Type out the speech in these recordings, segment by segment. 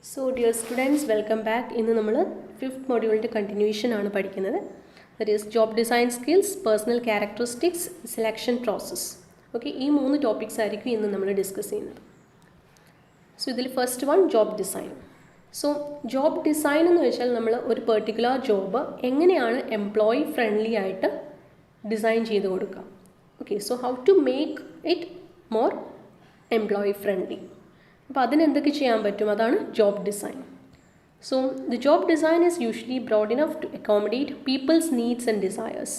So dear students, welcome back. ഇന്ന് നമ്മൾ 5th മോഡ്യൂളിൻ്റെ continuation ആണ് പഠിക്കുന്നത്. That is job design skills, personal characteristics, selection process. Okay, ഈ 3 topics ആയിരിക്കും ഇന്ന് നമ്മൾ ഡിസ്കസ് ചെയ്യുന്നത്. സോ ഇതിൽ first one job design. So job design എന്ന് വെച്ചാൽ നമ്മൾ ഒരു പെർട്ടിക്കുലർ ജോബ് എങ്ങനെയാണ് എംപ്ലോയി ഫ്രണ്ട്ലി ആയിട്ട് ഡിസൈൻ ചെയ്ത് കൊടുക്കുക. Okay, so how to make it more employee friendly. അപ്പോൾ അതിനെന്തൊക്കെ ചെയ്യാൻ പറ്റും, അതാണ് job design. So the job design is usually broad enough to accommodate people's needs and desires.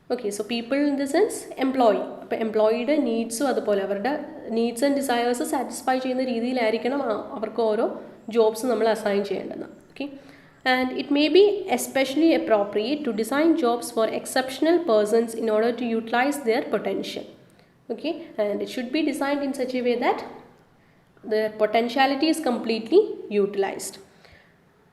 Okay, so people in the sense employee. അപ്പോൾ എംപ്ലോയിയുടെ നീഡ്സും അതുപോലെ അവരുടെ needs and desires satisfy ചെയ്യുന്ന രീതിയിലായിരിക്കണം അവർക്ക് ഓരോ ജോബ്സ് നമ്മൾ അസൈൻ ചെയ്യേണ്ടത്. Okay, and it may be especially appropriate to design jobs for exceptional persons in order to utilize their potential. Okay, and it should be designed in such a way that their potentiality is completely utilized.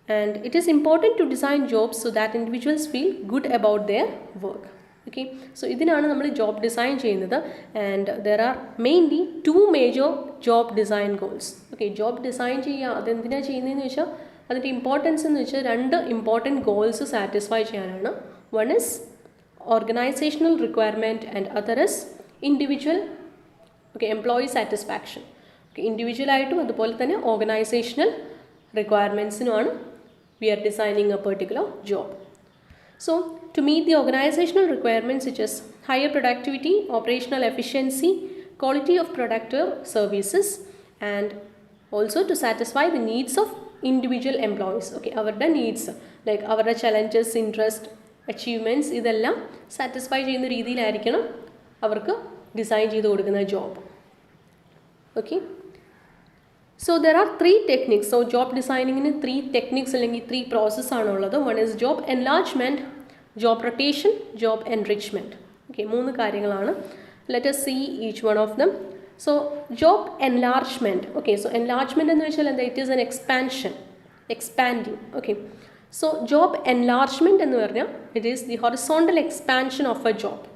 And it is important to design jobs so that individuals feel good about their work. Okay, so ഇതിനാണ് നമ്മൾ job design ചെയ്യുന്നത്. And there are mainly 2 major job design goals. Okay, job design ചെയ്യുക അതെന്തിനാണ് ചെയ്യുന്നതെന്ന് വെച്ചാൽ അതിൻ്റെ importance എന്ന് വെച്ചാൽ 2 ഇമ്പോർട്ടൻറ്റ് ഗോൾസ് സാറ്റിസ്ഫൈ ചെയ്യാനാണ്. One is organisational requirement and other is individual employee satisfaction. ഇൻഡിവിജ്വലായിട്ടും അതുപോലെ തന്നെ ഓർഗനൈസേഷണൽ റിക്വയർമെൻറ്റ്സിനുമാണ് we are designing a particular job. So to meet the organisational requirements which is higher productivity, operational efficiency, quality of product services and also to satisfy the needs of individual employees. Okay, അവരുടെ needs like അവരുടെ challenges, interest, achievements ഇതെല്ലാം satisfy ചെയ്യുന്ന രീതിയിലായിരിക്കണം അവർക്ക് design ചെയ്ത് കൊടുക്കുന്ന job. Okay, so there are 3 techniques. So job ഡിസൈനിങ്ങിന് 3 techniques അല്ലെങ്കിൽ 3 പ്രോസസ്സാണുള്ളത്. One is job enlargement, job rotation, job enrichment. Okay, 3 കാര്യങ്ങളാണ്. Let us see each one of them. So job enlargement. Okay, so enlargement എന്ന് വെച്ചാൽ എന്താ, it is an expansion, expanding. Okay, so job enlargement എന്ന് പറഞ്ഞാൽ it is the horizontal expansion of A job.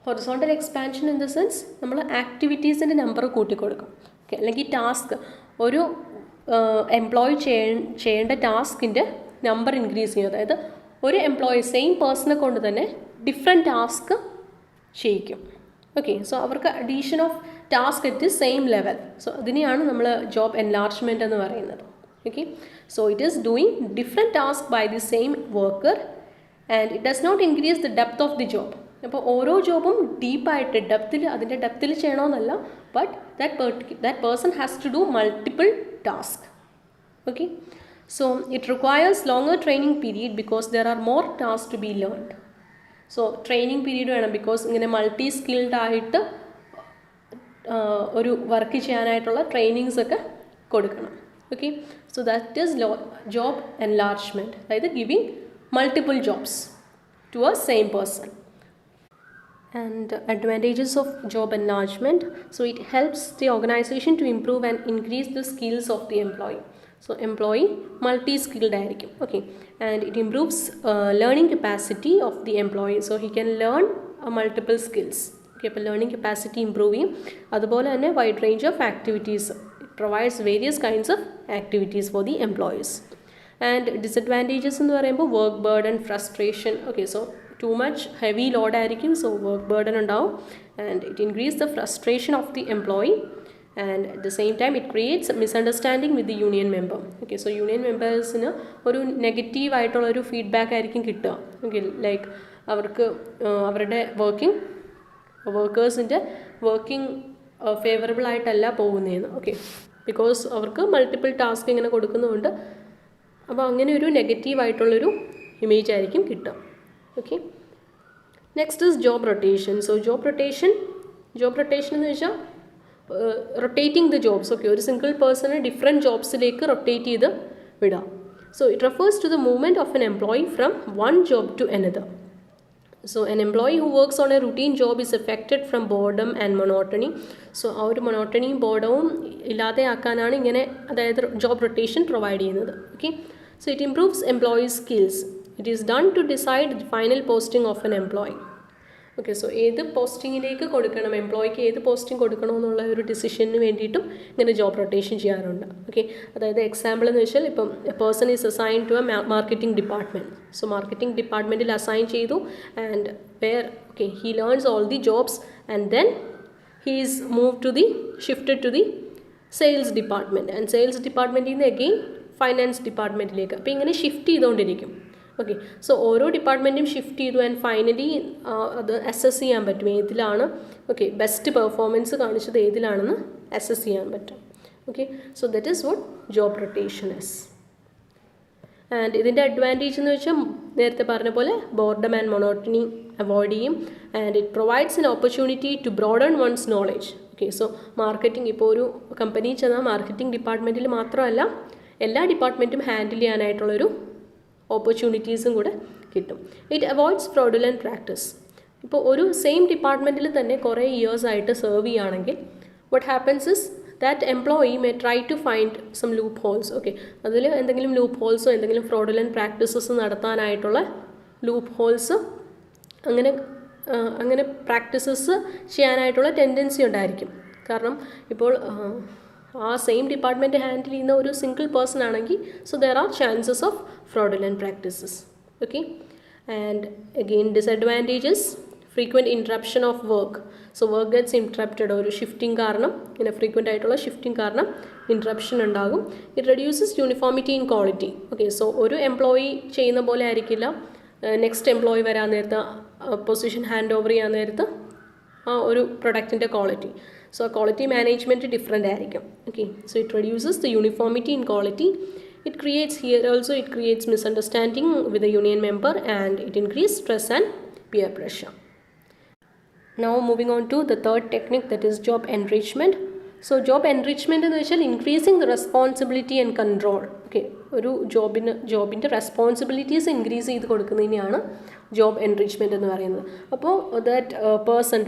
Horizontal expansion in the sense നമ്മൾ ആക്ടിവിറ്റീസിൻ്റെ number കൂട്ടിക്കൊടുക്കും. Okay, അല്ലെങ്കിൽ task ഒരു employee ചെയ്യേണ്ട ടാസ്കിൻ്റെ number increase ചെയ്യും. അതായത് ഒരു എംപ്ലോയി സെയിം പേഴ്സണെ കൊണ്ട് തന്നെ ഡിഫറെൻറ്റ് ടാസ്ക് ചെയ്യിക്കും. ഓക്കെ, സോ അവർക്ക് addition of task at the same level. So അതിനെയാണ് നമ്മൾ ജോബ് എൻലാർജ്മെൻറ്റ് എന്ന് പറയുന്നത്. Okay, so it is doing different task by the same worker and it does not increase the depth of the job. അപ്പോൾ ഓരോ ജോബും ഡീപ്പായിട്ട് അതിൻ്റെ ഡെപ്തിൽ ചെയ്യണമെന്നല്ല, but that person has to do multiple task. Okay, so it requires longer training period because there are more task to be learned. So training period വേണം, because ഇങ്ങനെ multi skilled ആയിട്ട് ഒരു വർക്ക് ചെയ്യാനായിട്ടുള്ള ട്രെയിനിങ്സ് ഒക്കെ കൊടുക്കണം. Okay, so that is job enlargement, അതായത് giving multiple jobs to a same person. And advantages of job enlargement. So it helps the organization to improve and increase the skills of the employee. So employee multi-skilled ആയിരിക്കും. Okay, and it improves learning capacity of the employee. So he can learn multiple skills. Okay, അപ്പോൾ learning capacity improve ചെയ്യും. അതുപോലെ തന്നെ wide range of activities. It provides various kinds of activities for the employees. And disadvantages എന്ന് പറയുമ്പോൾ work burden, frustration. Okay, so too much heavy load ആയിരിക്കും, so work burden ഉണ്ടാവും. And it increase the frustration of the employee and at the same time it creates misunderstanding with the union member. Okay, so union മെമ്പേഴ്സിന് ഒരു നെഗറ്റീവായിട്ടുള്ളൊരു feedback ആയിരിക്കും കിട്ടുക. Okay, like അവർക്ക് അവരുടെ വർക്കേഴ്സിൻ്റെ working favourable ആയിട്ടല്ല പോകുന്നതെന്ന്. ഓക്കെ, ബിക്കോസ് അവർക്ക് മൾട്ടിപ്പിൾ ടാസ്ക് ഇങ്ങനെ കൊടുക്കുന്നതുകൊണ്ട് അപ്പോൾ അങ്ങനെ ഒരു നെഗറ്റീവായിട്ടുള്ളൊരു ഇമേജ് ആയിരിക്കും കിട്ടുക. Okay, next is job rotation. So job rotation എന്ന് വെച്ചാൽ റൊട്ടേറ്റിംഗ് ദ ജോബ്സ്. ഓക്കെ, ഒരു സിംഗിൾ പേഴ്സണെ ഡിഫറെൻറ്റ് ജോബ്സിലേക്ക് റൊട്ടേറ്റ് ചെയ്ത് വിടാം. So it refers to the movement of an employee from one job to another. So an employee who works on a routine job is affected from boredom and monotony. So ആ ഒരു മൊണോട്ടണിയും ബോർഡവും ഇല്ലാതെ ആക്കാനാണ് ഇങ്ങനെ, അതായത് job rotation provide ചെയ്യുന്നത്. Okay, so it improves employees skills. It is done to decide the final posting of an employee. Okay, so ഏത് പോസ്റ്റിങ്ങിലേക്ക് കൊടുക്കണം, എംപ്ലോയിക്ക് ഏത് posting കൊടുക്കണമെന്നുള്ള ഒരു ഡിസിഷന് വേണ്ടിയിട്ടും ഇങ്ങനെ ജോബ് റൊട്ടേഷൻ ചെയ്യാറുണ്ട്. ഓക്കെ, അതായത് എക്സാമ്പിൾ എന്ന് വെച്ചാൽ ഇപ്പം person is assign to a marketing department. So marketing ഡിപ്പാർട്ട്മെൻറ്റിൽ അസൈൻ ചെയ്തു and where he learns all the jobs and then he is shifted to the sales department and sales department in again finance ഡിപ്പാർട്ട്മെൻറ്റിലേക്ക്. അപ്പോൾ ഇങ്ങനെ shift ചെയ്തുകൊണ്ടിരിക്കും. Okay, so ഓരോ ഡിപ്പാർട്ട്മെൻറ്റും shift ചെയ്തു and finally അത് assess ചെയ്യാൻ പറ്റും ഏതിലാണ് ബെസ്റ്റ് പെർഫോമൻസ് കാണിച്ചത് ഏതിലാണെന്ന് അസസ് ചെയ്യാൻ പറ്റും. Okay, so that is what job rotation is. And ഇതിൻ്റെ അഡ്വാൻറ്റേജ് എന്ന് വെച്ചാൽ നേരത്തെ പറഞ്ഞ പോലെ ബോർഡം ആൻഡ് മൊണോട്ടണി അവോയ്ഡ് ചെയ്യും and it provides an opportunity to broaden one's knowledge. Okay, so marketing ഇപ്പോൾ ഒരു കമ്പനി ചെന്നാൽ മാർക്കറ്റിംഗ് ഡിപ്പാർട്ട്മെൻറ്റിൽ മാത്രമല്ല എല്ലാ ഡിപ്പാർട്ട്മെൻറ്റും ഹാൻഡിൽ ചെയ്യാനായിട്ടുള്ളൊരു ഓപ്പർച്യൂണിറ്റീസും കൂടെ കിട്ടും. It avoids fraudulent practice. ഇപ്പോൾ ഒരു സെയിം ഡിപ്പാർട്ട്മെൻറ്റിൽ തന്നെ കുറേ ഇയേഴ്സായിട്ട് സെർവ് ചെയ്യുകയാണെങ്കിൽ what happens is that employee may try to find some loopholes. Okay, അതിൽ എന്തെങ്കിലും ലൂപ്പ് ഹോൾസോ എന്തെങ്കിലും ഫ്രോഡുലൻറ്റ് പ്രാക്ടീസസ് നടത്താനായിട്ടുള്ള ലൂപ്പ് ഹോൾസ് അങ്ങനെ പ്രാക്ടീസസ് ചെയ്യാനായിട്ടുള്ള ടെൻഡൻസി ഉണ്ടായിരിക്കും. കാരണം ഇപ്പോൾ ആ സെയിം ഡിപ്പാർട്ട്മെൻറ്റ് ഹാൻഡിൽ ചെയ്യുന്ന ഒരു സിംഗിൾ പേഴ്സൺ ആണെങ്കിൽ so there R chances of fraudulent practices. Okay, and again disadvantages frequent interruption of work. So work gets interrupted. ഒരു ഷിഫ്റ്റിംഗ് കാരണം ഇങ്ങനെ ഫ്രീക്വൻ്റ് ആയിട്ടുള്ള ഷിഫ്റ്റിംഗ് കാരണം ഇൻട്രപ്ഷൻ ഉണ്ടാകും. It reduces uniformity in quality. Okay, so ഒരു employee ചെയ്യുന്ന പോലെ ആയിരിക്കില്ല നെക്സ്റ്റ് എംപ്ലോയി വരാൻ നേരത്ത് പൊസിഷൻ ഹാൻഡ് ഓവർ ചെയ്യാൻ നേരത്ത് ആ ഒരു പ്രൊഡക്റ്റിൻ്റെ quality. So quality management different ആയിരിക്കും. Okay, so it reduces the uniformity in quality. It creates misunderstanding with the union member and it increases stress and peer pressure. Now moving on to the third technique, that is job enrichment. So job enrichment എന്ന് വെച്ചാൽ increasing the responsibility and control. Okay, ഒരു ജോബിൻ്റെ responsibilities increase ചെയ്ത് കൊടുക്കുന്നതിനെയാണ് job enrichment എന്ന് പറയുന്നത്. അപ്പോൾ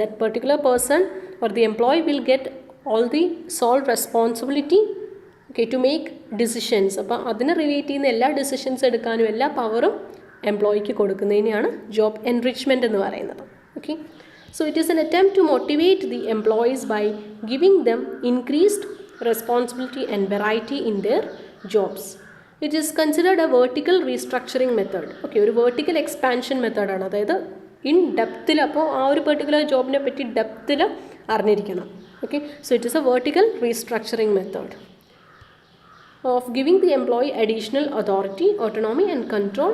that particular person or the employee will get all the sole responsibility to make decisions. അപ്പോൾ അതിനെ റിലേറ്റ് ചെയ്യുന്ന എല്ലാ ഡിസിഷൻസ് എടുക്കാനും എല്ലാ പവറും എംപ്ലോയിക്ക് കൊടുക്കുന്നതിനെയാണ് ജോബ് എൻറിച്ച്മെൻറ്റ് എന്ന് പറയുന്നത്. Okay, so it is an attempt to motivate the employees by giving them increased responsibility and variety in their jobs. It is considered a vertical restructuring method. Okay, ഒരു vertical expansion method ആണ്. അതായത് in ഡെപ്തിൽ, അപ്പോൾ ആ ഒരു particular ജോബിനെ പറ്റി ഡെപ്തിൽ അറിഞ്ഞിരിക്കണം. Okay, so it is a vertical restructuring method of giving the employee additional authority, autonomy and control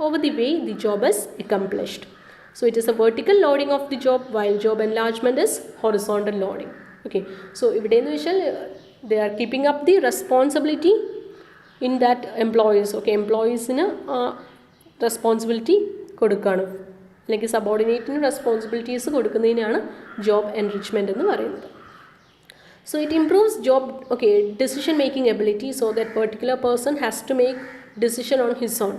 over the way the job is accomplished. So it is a vertical loading of the job while job enlargement is horizontal loading. Okay, so ഇവിടെയെന്ന് വെച്ചാൽ they are keeping up the responsibility in that employees. Okay, എംപ്ലോയീസിന് responsibility കൊടുക്കുകയാണ്, അല്ലെങ്കിൽ സബോർഡിനേറ്റിന് responsibilities കൊടുക്കുന്നതിനാണ് job enrichment എന്ന് പറയുന്നത്. So it improves decision making ability, so that particular person has to make decision on his own,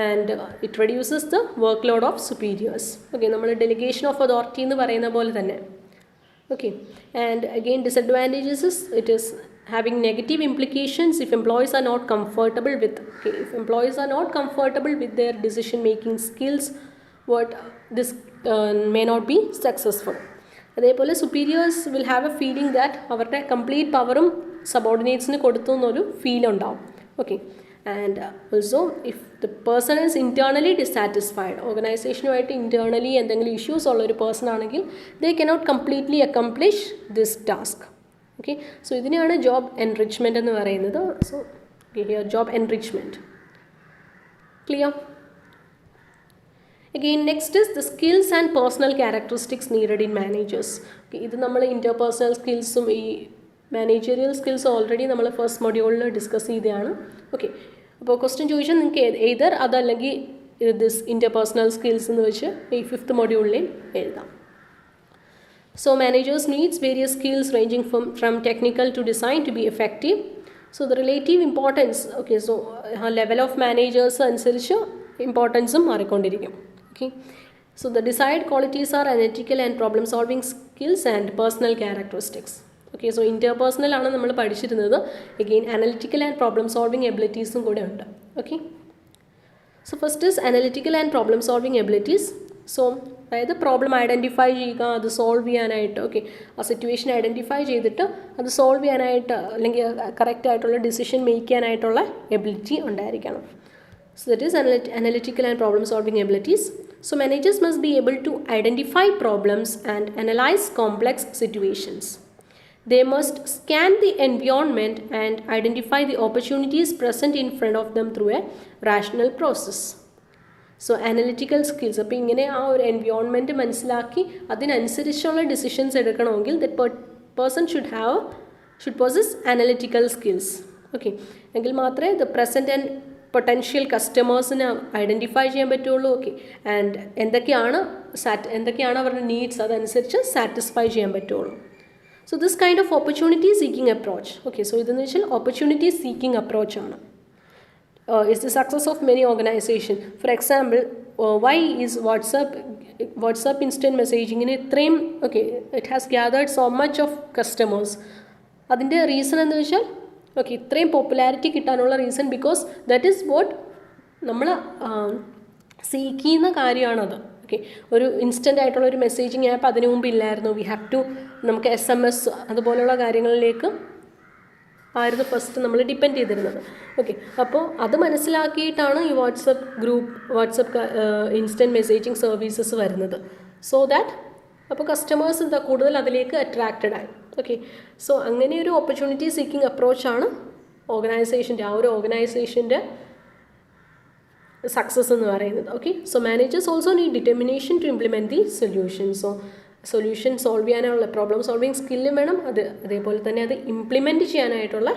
and it reduces the workload of superiors. Okay, നമ്മൾ delegation of authority എന്ന് പറയുന്ന പോലെ തന്നെ. Okay, and again disadvantages is it is having negative implications if employees are not comfortable with their decision making skills, this may not be successful. അതേപോലെ superiors will have a feeling that അവരുടെ complete പവറും സബോർഡിനേറ്റ്സിന് കൊടുത്തു എന്നൊരു feel ഉണ്ടാവും. Okay, and also if the person is internally dissatisfied, ഓർഗനൈസേഷനുമായിട്ട് internally എന്തെങ്കിലും issues ഉള്ള ഒരു പേഴ്സൺ ആണെങ്കിൽ they cannot completely accomplish this task. Okay, so ഇതിനെയാണ് ജോബ് എൻറിച്ച്മെൻറ്റ് എന്ന് പറയുന്നത്. So here job enrichment clear. Again, next is the skills and personal characteristics needed in managers. Okay, ഇത് നമ്മൾ ഇൻ്റർപേഴ്സണൽ സ്കിൽസും ഈ മാനേജറിയൽ സ്കിൽസും ഓൾറെഡി നമ്മൾ ഫസ്റ്റ് മൊഡ്യൂളിൽ ഡിസ്കസ് ചെയ്തതാണ്. ഓക്കെ, അപ്പോൾ ക്വസ്റ്റ്യൻ ചോദിച്ചാൽ നിങ്ങൾക്ക് എയ്തർ അതല്ലെങ്കിൽ ദിസ് ഇൻ്റർപേഴ്സണൽ സ്കിൽസ് എന്ന് വെച്ച് ഈ 5th മൊഡ്യൂളിൽ എഴുതാം. So managers needs various skills ranging from technical to design to be effective. So the relative importance, okay, so level of managers അനുസരിച്ച് ഇമ്പോർട്ടൻസും മാറിക്കൊണ്ടിരിക്കും. Okay, so the desired qualities are analytical and problem solving skills and personal characteristics. Okay, so interpersonal ആണ് നമ്മൾ പഠിച്ചിരുന്നത്. Again analytical and problem solving abilitiesഉം കൂടെ ഉണ്ട്. Okay, so first is analytical and problem solving abilities. So അതായത് problem identify ചെയ്യുക, അത് solve ചെയ്യാനായിട്ട്, okay, ആ സിറ്റുവേഷൻ ഐഡൻറ്റിഫൈ ചെയ്തിട്ട് അത് സോൾവ് ചെയ്യാനായിട്ട് അല്ലെങ്കിൽ കറക്റ്റായിട്ടുള്ള ഡിസിഷൻ മേക്ക് ചെയ്യാനായിട്ടുള്ള എബിലിറ്റി ഉണ്ടായിരിക്കണം. So that is analytical and problem solving abilities. So managers must be able to identify problems and analyze complex situations. They must scan the environment and identify the opportunities present in front of them through a rational process. So analytical skills, അപ്പോൾ ഇങ്ങനെ ആ ഒരു environment മനസ്സിലാക്കി അതിനനുസരിച്ചുള്ള decisions എടുക്കണമെങ്കിൽ that person should possess analytical skills. Okay, എങ്കിൽ മാത്രമേ the present and potential കസ്റ്റമേഴ്സിനെ ഐഡൻറ്റിഫൈ ചെയ്യാൻ പറ്റുള്ളൂ. ഓക്കെ, ആൻഡ് എന്തൊക്കെയാണ് അവരുടെ നീഡ്സ് അതനുസരിച്ച് സാറ്റിസ്ഫൈ ചെയ്യാൻ പറ്റുള്ളൂ. So this kind of opportunity seeking approach. Okay, so ഇതെന്ന് വെച്ചാൽ ഓപ്പർച്യൂണിറ്റി സീക്കിംഗ് അപ്രോച്ചാണ്. Is the success of many organization. For example, why is WhatsApp instant messaging in ഇത്രയും, okay, it has gathered so much of customers. അതിൻ്റെ reason എന്ന് വെച്ചാൽ, okay, ഇത്രയും popularity കിട്ടാനുള്ള reason because that is what നമ്മൾ seek ചെയ്യുന്ന കാര്യമാണത്. Okay, ഒരു ഇൻസ്റ്റൻ്റ് ആയിട്ടുള്ള ഒരു മെസ്സേജിങ് ആപ്പ് അതിനു മുമ്പ് ഇല്ലായിരുന്നു. വി ഹാവ് ടു നമുക്ക് SMS അതുപോലെയുള്ള കാര്യങ്ങളിലേക്ക് ആയിരുന്നു ഫസ്റ്റ് നമ്മൾ ഡിപ്പെൻഡ് ചെയ്തിരുന്നത്. ഓക്കെ, അപ്പോൾ അത് മനസ്സിലാക്കിയിട്ടാണ് ഈ വാട്സപ്പ് ഇൻസ്റ്റൻറ്റ് മെസ്സേജിങ് സർവീസസ് വരുന്നത്. സോ ദാറ്റ് അപ്പോൾ കസ്റ്റമേഴ്സ് എന്താ കൂടുതൽ അതിലേക്ക് അട്രാക്റ്റഡ് ആയി. ഓക്കെ, സോ അങ്ങനെ ഒരു ഓപ്പർച്യൂണിറ്റി സീക്കിംഗ് അപ്രോച്ചാണ് ഓർഗനൈസേഷൻ്റെ ആ ഒരു ഓർഗനൈസേഷൻ്റെ സക്സസ് എന്ന് പറയുന്നത്. Okay, so managers also need determination to implement the solution. So solution solve ചെയ്യാനുള്ള പ്രോബ്ലം സോൾവിങ് സ്കില്ലും വേണം, അതേപോലെ തന്നെ അത് ഇംപ്ലിമെൻറ്റ് ചെയ്യാനായിട്ടുള്ള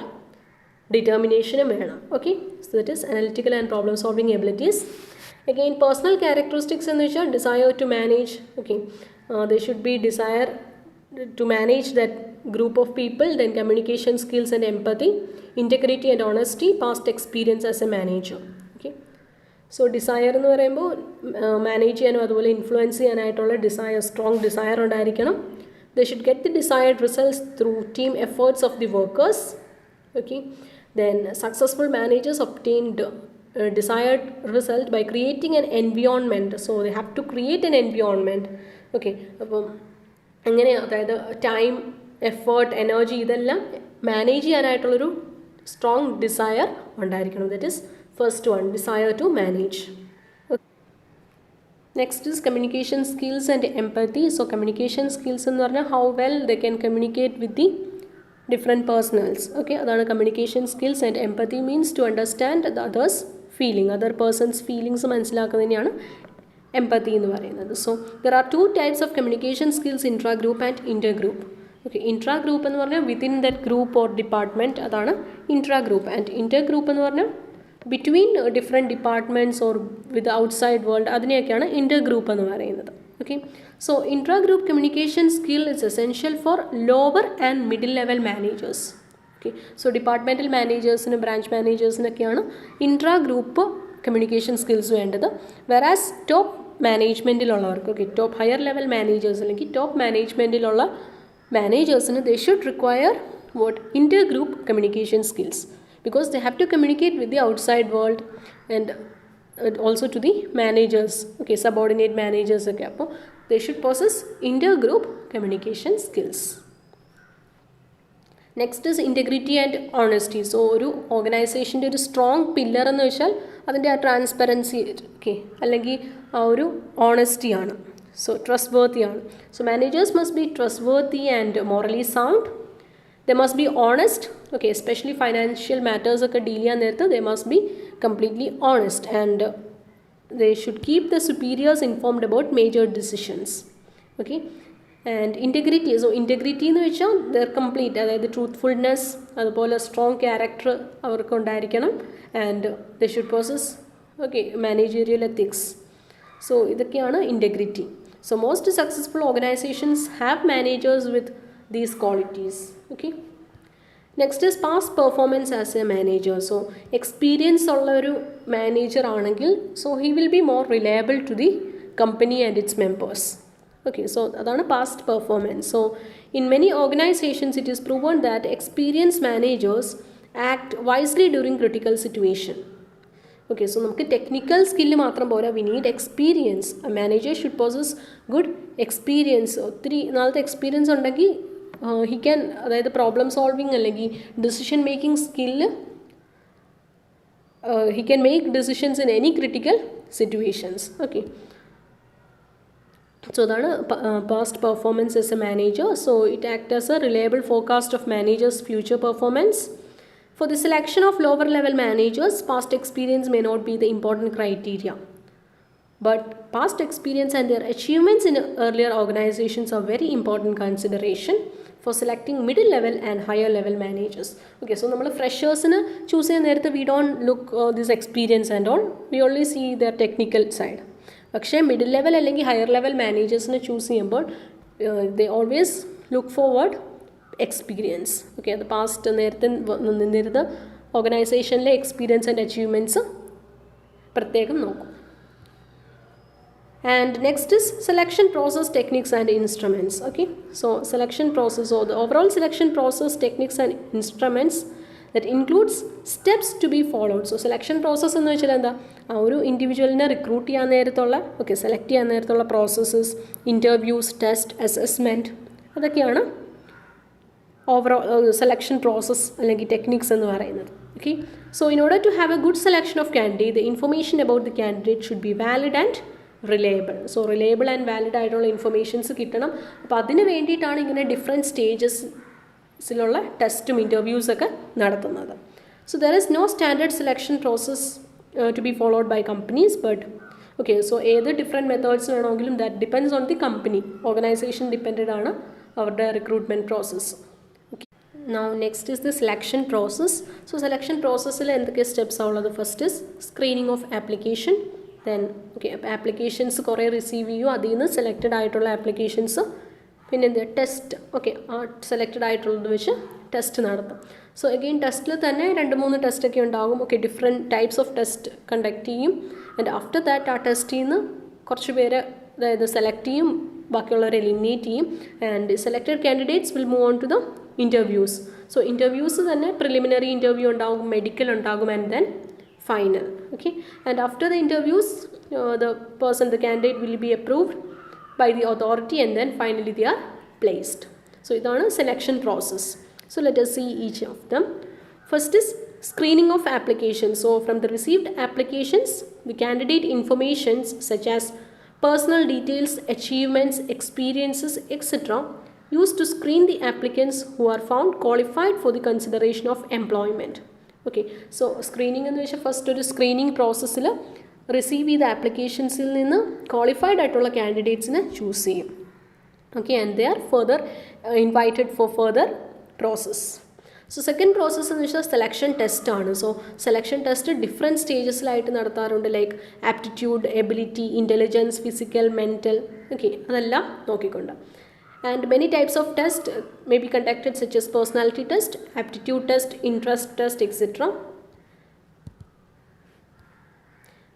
ഡിറ്റർമിനേഷനും വേണം. Okay, so that is analytical and problem solving abilities. Again personal characteristics എന്ന് വെച്ചാൽ desire to manage. Okay, they should be desire to manage that group of people, then communication skills and empathy, integrity and honesty, past experience as a manager. Okay, so desire എന്ന് പറയുമ്പോൾ manage ചെയ്യാനും അതുപോലെ influence ചെയ്യാനായിട്ടുള്ള strong desire ഉണ്ടായിരിക്കണം. they should get the desired results through team efforts of the workers. Okay, then successful managers obtained desired result by creating an environment. So they have to create an environment. Okay, അപ്പം അങ്ങനെ അതായത് time, effort, energy ഇതെല്ലാം manage ചെയ്യാനായിട്ടുള്ളൊരു strong desire ഉണ്ടായിരിക്കണം. That is first one, desire to manage. Next is communication skills and empathy. So communication skills എന്ന് പറഞ്ഞാൽ how well they can communicate with the different personnels. Okay, അതാണ് communication skills. And empathy means to understand the others feeling, other persons feelings മനസ്സിലാക്കുന്നതിനെയാണ് empathy എന്ന് പറയുന്നത്. So there are two types of communication skills, intra group and inter group. Okay, intra group എന്ന് പറഞ്ഞാൽ within that group or department, അതാണ് intra group. And inter group എന്ന് പറഞ്ഞാൽ between different departments or with outside world, അതിനെയൊക്കെയാണ് inter group എന്ന് പറയുന്നത്. Okay, so intra group communication skill is essential for lower and middle level managers. Okay, so departmental മാനേജേഴ്സിനും branch മാനേജേഴ്സിനൊക്കെയാണ് intra group communication skills വേണ്ടത്. Whereas top മാനേജ്മെൻറ്റിലുള്ളവർക്ക്, okay, top higher level managers അല്ലെങ്കിൽ top മാനേജ്മെൻറ്റിലുള്ള മാനേജേഴ്സിന് they should require what inter group communication skills because they have to communicate with the outside world and also to the managers. Okay, subordinate managers ഒക്കെ. അപ്പോൾ they should possess inter group communication skills. Next is integrity and honesty. So ഒരു ഓർഗനൈസേഷൻ്റെ ഒരു strong pillar എന്ന് വെച്ചാൽ അതിൻ്റെ ആ transparency, okay, അല്ലെങ്കിൽ ആ ഒരു ഓണസ്റ്റിയാണ്. സോ ട്രസ്റ്റ് വർത്തിയാണ്. So managers must be trustworthy and morally sound. They must be honest. Okay, especially financial matters ഒക്കെ ഡീൽ ചെയ്യാൻ നേരത്ത് they must be completely honest and they should keep the superiors informed about major decisions. Okay, and integrity. So integrity എന്ന് വെച്ചാൽ their complete, അതായത് truthfulness, അതുപോലെ strong character അവർക്ക് ഉണ്ടായിരിക്കണം. And they should possess, okay, managerial ethics. So ഇതൊക്കെയാണ് integrity. So most successful organisations have managers with these qualities. Okay, next is past performance as a manager. So experience ഉള്ള ഒരു manager ആണെങ്കിൽ so he will be more reliable to the company and its members. Okay, so അതാണ് past performance. So in many organizations it is proven that experienced managers act wisely during critical situation. Okay, so നമുക്ക് technical skill മാത്രം പോരാ, we need experience. A manager should poses good experience. ഒത്തിരി നാളത്തെ experience ഉണ്ടെങ്കിൽ he can, അതായത് problem solving അല്ലെങ്കിൽ decision making skill, he can make decisions in any critical situations. Okay, so അതാണ് past performance as a manager. So it acts as a reliable forecast of managers' future performance. For the selection of lower level managers, past experience may not be the important criteria, but past experience and their achievements in earlier organizations are very important consideration for selecting middle level and higher level managers. Okay, so നമ്മൾ ഫ്രഷേഴ്സിന് choose ചെയ്യുന്ന നേരത്തെ we don't look this experience and all, we only see their technical side. പക്ഷേ middle level അല്ലെങ്കിൽ higher level മാനേജേഴ്സിനെ choose ചെയ്യുമ്പോൾ they always look forward experience. Okay, അത് past നേരത്തെ നിന്നിരുന്ന ഓർഗനൈസേഷനിലെ എക്സ്പീരിയൻസ് ആൻഡ് അച്ചീവ്മെൻറ്റ്സ് പ്രത്യേകം നോക്കും. And next is selection process, techniques and instruments. Okay, so selection process, or the overall selection process, techniques and instruments that includes steps to be followed. So selection process എന്ന് വെച്ചാൽ എന്താ, ആ ഒരു ഇൻഡിവിജ്വലിനെ recruit ചെയ്യാൻ നേരത്തുള്ള, okay, select ചെയ്യാൻ നേരത്തുള്ള processes, interviews, test, assessment, അതൊക്കെയാണ് overall selection process അല്ലെങ്കിൽ techniques എന്ന് പറയുന്നത്. Okay, so in order to have a good selection of candidate, the information about the candidate should be valid and reliable. So reliable and valid ആയിട്ടുള്ള informations കിട്ടണം. അപ്പോൾ അതിന് വേണ്ടിയിട്ടാണ് ഇങ്ങനെ ഡിഫറെൻറ്റ് സ്റ്റേജസിലുള്ള ടെസ്റ്റും ഇൻ്റർവ്യൂസൊക്കെ നടത്തുന്നത്. So there is no standard selection process to be followed by companies, but okay, so ഏത് ഡിഫറെൻറ്റ് മെത്തേഡ്സ് വേണമെങ്കിലും that depends on the company, organisation depended ആണ് അവരുടെ recruitment process. Now next is the selection process. So selection processൽ എന്തൊക്കെ സ്റ്റെപ്സാണ് ഉള്ളത്? First is screening of application. Then okay, applications കുറേ receive ചെയ്യും, അതിൽ നിന്ന് സെലക്റ്റഡ് ആയിട്ടുള്ള ആപ്ലിക്കേഷൻസ്, പിന്നെ എന്ത് ടെസ്റ്റ്, ഓക്കെ, ആ സെലക്റ്റഡ് ആയിട്ടുള്ളത് വെച്ച് ടെസ്റ്റ് നടത്തും. സോ അഗെയിൻ ടെസ്റ്റിൽ തന്നെ 2-3 ടെസ്റ്റൊക്കെ ഉണ്ടാകും. Okay, different types of test conduct ചെയ്യും. ആൻഡ് ആഫ്റ്റർ ദാറ്റ് ആ ടെസ്റ്റിൽ നിന്ന് കുറച്ച് പേര്, അതായത് സെലക്ട് ചെയ്യും, ബാക്കിയുള്ളവരെ എലിമിനേറ്റ് ചെയ്യും. And selected candidates will move on to the interviews. So interviews തന്നെ പ്രിലിമിനറി ഇൻ്റർവ്യൂ ഉണ്ടാകും, മെഡിക്കൽ ഉണ്ടാകും, and then final. Okay, and after the interviews the candidate will be approved by the authority, and then finally they are placed. So idana selection process. So let us see each of them. First is screening of applications. So from the received applications, the candidate informations such as personal details, achievements, experiences, etc. used to screen the applicants who are found qualified for the consideration of employment. Okay, so screening എന്ന് വെച്ചാൽ first ഒരു screening പ്രോസസ്സിൽ receive ചെയ്ത ആപ്ലിക്കേഷൻസിൽ നിന്ന് qualified ആയിട്ടുള്ള കാൻഡിഡേറ്റ്സിനെ choose ചെയ്യും. Okay, and they are further invited four further process. So second process എന്ന് വെച്ചാൽ സെലക്ഷൻ ടെസ്റ്റ് ആണ്. സോ സെലക്ഷൻ ടെസ്റ്റ് ഡിഫറെൻറ്റ് സ്റ്റേജസിലായിട്ട് നടത്താറുണ്ട്, like aptitude, ability, intelligence, physical, mental, okay, അതെല്ലാം നോക്കിക്കൊണ്ട്. And many types of tests may be conducted, such as personality test, aptitude test, interest test, etc.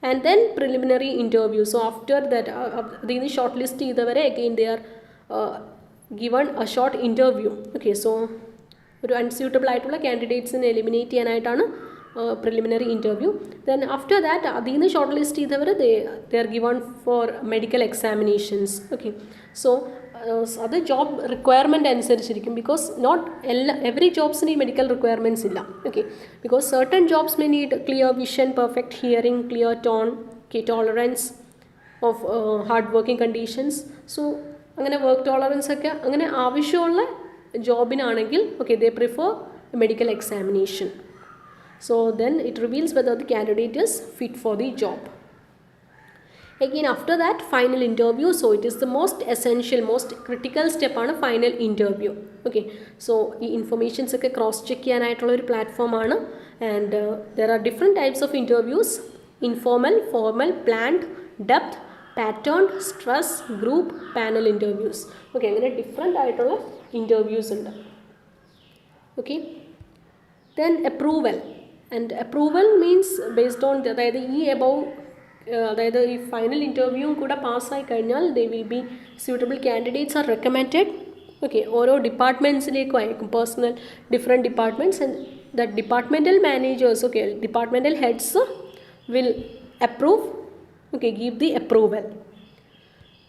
And then preliminary interview. So after that, the shortlist either again they are given a short interview. Okay, so ഒരു unsuitable ആയിട്ടുള്ള കാൻഡിഡേറ്റ്സിനെ eliminate ചെയ്യാനായിട്ടാണ് preliminary interview. Then after that അതിൽ നിന്ന് short list ചെയ്തവർ they are given for medical examinations. Okay, so അത് job requirement അനുസരിച്ചിരിക്കും, because not every ജോബ്സിന് ഈ medical requirements ഇല്ല. Okay, because certain jobs may need clear vision, perfect hearing, clear tone, tolerance of hard working conditions. So അങ്ങനെ work tolerance ഒക്കെ അങ്ങനെ ആവശ്യമുള്ള ജോബിനാണെങ്കിൽ okay they prefer medical examination. So then it reveals whether the candidate is fit for the job. Again after that final interview. So it is the most essential, most critical step ആണ് final interview. Okay, so ഈ informations ഒക്കെ cross check ചെയ്യാനായിട്ടുള്ള ഒരു platform ആണ്. And there are different types of interviews: informal, formal, planned, depth, patterned, stress, group, panel interviews. Okay, അങ്ങനെ different ആയിട്ടുള്ള interviews ഉണ്ട്. Okay, then approval. And approval means based on, അതായത് ഈ above, അതായത് ഈ ഫൈനൽ ഇൻ്റർവ്യൂവും കൂടെ പാസ്സായി കഴിഞ്ഞാൽ they will be suitable candidates are recommended. Okay, ഓരോ ഡിപ്പാർട്ട്മെൻറ്റ്സിലേക്കും അയക്കും, personal different departments, and the departmental managers, okay, departmental heads will approve, okay, give the approval.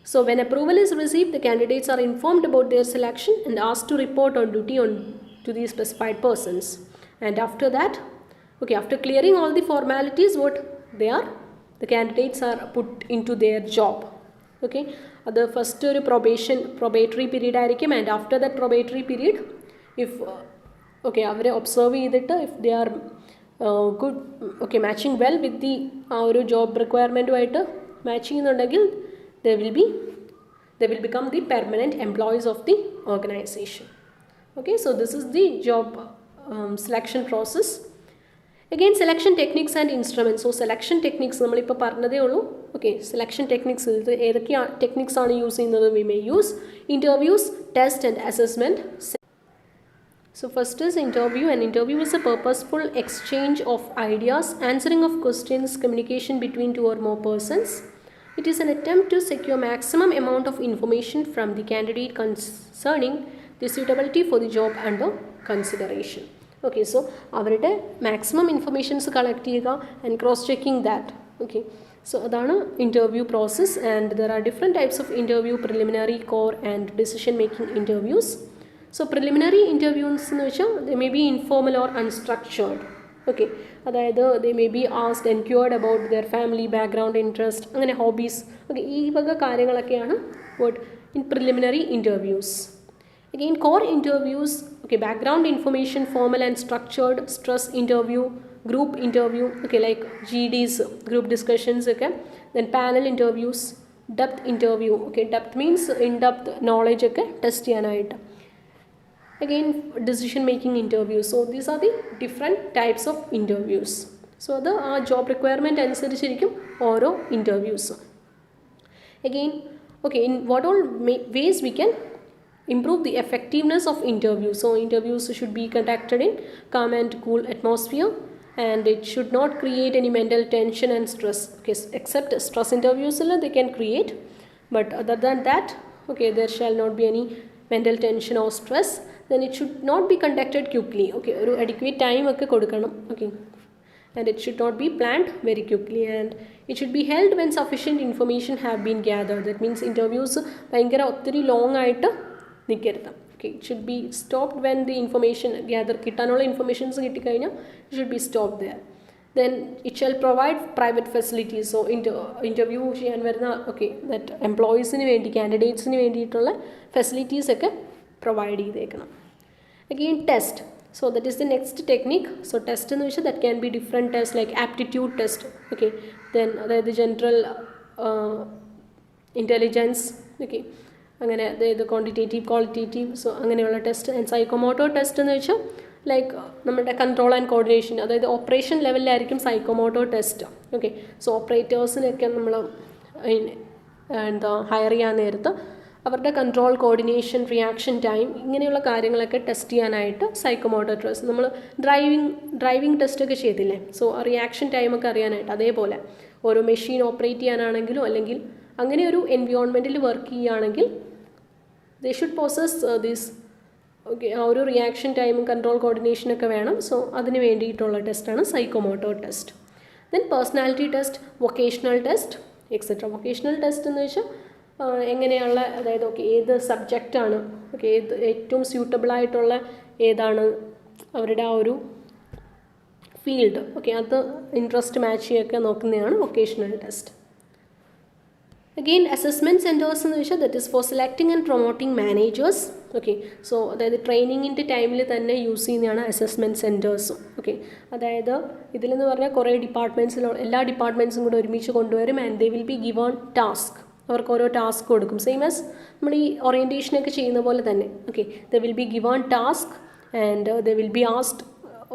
So when approval is received, the candidates are informed about their selection and asked to report on duty to the specified persons. And after that, okay, after clearing all the formalities, the candidates are put into their job. Okay, the first probatory period ആയിരിക്കും, and after that probatory period, if okay, അവരെ observe ചെയ്തിട്ട് if they are good, okay, matching well with the ഒരു job റിക്വയർമെൻറ്റുമായിട്ട് match ചെയ്യുന്നുണ്ടെങ്കിൽ they will become the permanent employees of the organization. Okay, so this is the job selection process. Again, selection techniques and instruments. So selection techniques നമ്മളിപ്പോൾ പറഞ്ഞതേ ഉള്ളൂ. Okay, selection techniques ഏതൊക്കെ techniques ആണ് use ചെയ്യുന്നത്? We may use interviews, test and assessment. So first is interview. An interview is a purposeful exchange of ideas, answering of questions, communication between two or more persons. It is an attempt to secure maximum amount of information from the candidate concerning the suitability for the job under consideration. Okay, so അവരുടെ maximum informations collect ചെയ്യുക and cross checking that. Okay, so അതാണ് interview process, and there are different types of interview: preliminary, core and decision making interviews. So preliminary interviews എന്ന് വെച്ചാൽ they may be informal or unstructured. Okay, അതായത് they may be asked, enquired about their family background, interest, അങ്ങനെ hobbies. Okay, ഈ വക കാര്യങ്ങളൊക്കെയാണ് what in preliminary interviews. Again, core interviews, okay, background information, formal and structured. Stress interview, group interview, okay, like GDs, group discussions, okay. Then panel interviews, depth interview, okay, depth means in-depth knowledge, okay, test ചെയ്യാനായിട്ട്. Again, decision making interviews. So these are the different types of interviews. So the job requirement അനുസരിച്ചിരിക്കും ഓരോ interviews. Again, okay, in what all ways we can improve the effectiveness of interviews. So interviews should be conducted in calm and cool atmosphere, and it should not create any mental tension and stress. Okay, except stress interviews they can create, but other than that, okay, there shall not be any mental tension or stress. Then it should not be conducted quickly. Okay, ഒരു adequate time ഒക്കെ കൊടുക്കണം. Okay, and it should not be planned very quickly, and it should be held when sufficient information have been gathered. That means interviews ഭയങ്കര ഒത്തിരി long ആയിട്ട് നിൽക്കരുത്. Okay, it should be stopped when the information കിട്ടാനുള്ള informations കിട്ടിക്കഴിഞ്ഞാൽ it should be stopped there. Then it shall provide private facilities. So interview ചെയ്യാൻ വരുന്ന okay, that employeesന് വേണ്ടി, candidatesന് വേണ്ടിയിട്ടുള്ള facilities ഒക്കെ provide ചെയ്തേക്കണം. Again, test. So that is the next technique. So test എന്ന് വെച്ചാൽ that can be different tests like aptitude test. Okay, then അതായത് general intelligence. Okay, അങ്ങനെ അതായത് ക്വാണ്ടിറ്റേറ്റീവ്, ക്വാളിറ്റേറ്റീവ്, സോ അങ്ങനെയുള്ള ടെസ്റ്റ്. ആൻഡ് സൈക്കോമോട്ടോർ ടെസ്റ്റ് എന്ന് വെച്ചാൽ like നമ്മുടെ control and coordination, അതായത് ഓപ്പറേഷൻ ലെവലിലായിരിക്കും സൈക്കോമോട്ടോർ ടെസ്റ്റ്. ഓക്കെ, സോ ഓപ്പറേറ്റേഴ്സിനൊക്കെ നമ്മൾ ഹയർ ചെയ്യാൻ നേരത്ത് അവരുടെ കൺട്രോൾ, കോർഡിനേഷൻ, റിയാക്ഷൻ ടൈം ഇങ്ങനെയുള്ള കാര്യങ്ങളൊക്കെ ടെസ്റ്റ് ചെയ്യാനായിട്ട് സൈക്കോമോട്ടോർ ടെസ്റ്റ്. നമ്മൾ ഡ്രൈവിംഗ് ടെസ്റ്റൊക്കെ ചെയ്തില്ലേ, സോ റിയാക്ഷൻ ടൈമൊക്കെ അറിയാനായിട്ട്. അതേപോലെ ഓരോ മെഷീൻ ഓപ്പറേറ്റ് ചെയ്യാനാണെങ്കിലും അല്ലെങ്കിൽ അങ്ങനെ ഒരു എൻവയോൺമെൻറ്റിൽ വർക്ക് ചെയ്യുകയാണെങ്കിൽ they should possess this, okay, ആ ഒരു റിയാക്ഷൻ ടൈമും കൺട്രോൾ കോർഡിനേഷനൊക്കെ വേണം. സോ അതിന് വേണ്ടിയിട്ടുള്ള ടെസ്റ്റാണ് psychomotor test. Then personality test, vocational test etcetera. Vocational test എന്ന് വെച്ചാൽ എങ്ങനെയുള്ള, അതായത് ഓക്കെ ഏത് സബ്ജക്റ്റാണ്, ഓക്കെ ഏത് ഏറ്റവും സ്യൂട്ടബിളായിട്ടുള്ള ഏതാണ് അവരുടെ ആ ഒരു ഫീൽഡ്, ഓക്കെ അത് ഇൻട്രസ്റ്റ് മാച്ച് ചെയ്യൊക്കെ നോക്കുന്നതാണ് vocational test. Again, assessment centers എന്ന് വെച്ചാൽ that is for selecting and promoting managers. Okay, so അതായത് ട്രെയിനിങ്ങിൻ്റെ ടൈമിൽ തന്നെ യൂസ് ചെയ്യുന്നതാണ് അസസ്മെൻറ്റ് സെൻറ്റേഴ്സും. ഓക്കെ, അതായത് ഇതിലെന്ന് പറഞ്ഞാൽ കുറേ എല്ലാ ഡിപ്പാർട്ട്മെൻറ്റ്സും കൂടെ ഒരുമിച്ച് കൊണ്ടുവരും. And they will be given task, അവർക്ക് ഓരോ ടാസ്ക് കൊടുക്കും. സെയിം ആസ് നമ്മൾ ഈ ഓറിയൻറ്റേഷനൊക്കെ ചെയ്യുന്ന പോലെ തന്നെ. Okay, they will be given task and they will B asked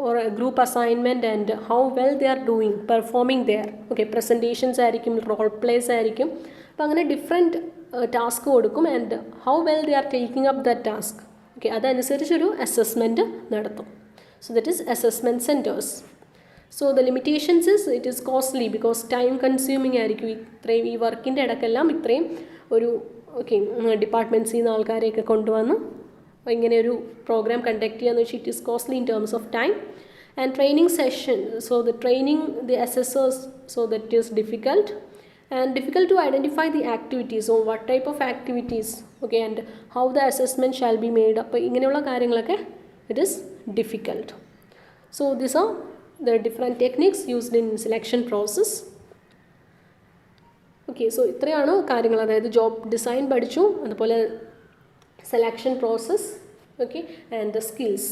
or a group assignment and how well they are doing, performing there. Okay, presentations ആയിരിക്കും, role plays ആയിരിക്കും. അപ്പോൾ അങ്ങനെ ഡിഫറെൻറ്റ് ടാസ്ക് കൊടുക്കും and how well they are taking up that task. Okay, അതനുസരിച്ചൊരു assessment നടത്തും. So that is assessment centres. So the limitations is it is costly because time consuming ആയിരിക്കും. ഇത്രയും ഈ വർക്കിൻ്റെ ഇടയ്ക്കെല്ലാം ഇത്രയും ഒരു ഓക്കെ ഡിപ്പാർട്ട്മെൻറ്റ്സിൽ നിന്ന് ആൾക്കാരെയൊക്കെ കൊണ്ടുവന്ന് ഇങ്ങനെ ഒരു പ്രോഗ്രാം കണ്ടക്ട് ചെയ്യാന്ന് വെച്ചാൽ it is costly in terms of time. And training session, so the training the assessors, so that is difficult, and difficult to identify the activities, so what type of activities, okay, and how the assessment shall be made up, ഇങ്ങനെയുള്ള കാര്യങ്ങളൊക്കെ it is difficult. So these are the different techniques used in selection process. Okay, so ഇത്രയാണ് കാര്യങ്ങൾ, അതായത് job design പഠിച്ചു, അതുപോലെ selection process, okay, and the skills.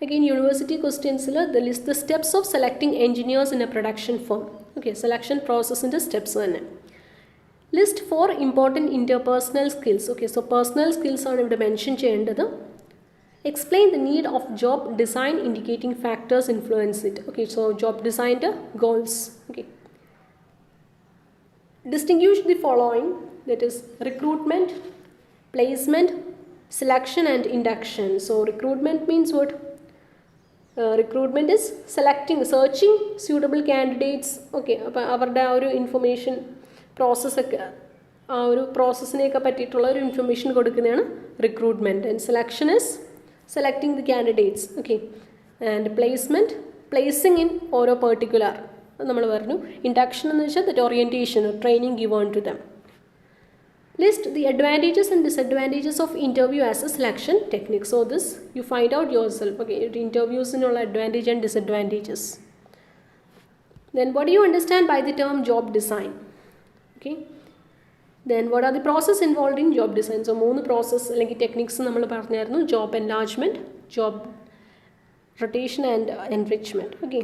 Again, university questions the list the steps of selecting engineers in a production firm. Okay, selection process in the steps തന്നെ. List 4 important interpersonal skills. Okay, so personal skills ആണ് ഇവിടെ mention ചെയ്യേണ്ടത്. Explain the need of job design indicating factors influence it. Okay, so job design goals. Okay, distinguish the following, that is recruitment, placement, selection and induction. So recruitment means what? Recruitment is searching suitable candidates. Okay, അപ്പോൾ അവരുടെ ആ ഒരു information പ്രോസസ്സൊക്കെ, ആ ഒരു പ്രോസസ്സിനെയൊക്കെ പറ്റിയിട്ടുള്ള ഒരു information കൊടുക്കുന്നതാണ് recruitment. And selection is selecting the candidates. Okay, and placement, placing in ഓരോ പെർട്ടിക്കുലർ നമ്മൾ പറഞ്ഞു. ഇൻഡക്ഷൻ എന്ന് വെച്ചാൽ that orientation, training given to them. List the advantages and disadvantages of interview as a selection technique. So this you find out yourself. Okay, interviews in all advantage and disadvantages. Then what do you understand by the term job design? Okay, then what are the process involved in job design? So 3 process അല്ലെങ്കിൽ techniques നമ്മൾ പറഞ്ഞായിരുന്നു. Job enlargement, job rotation and enrichment. Okay,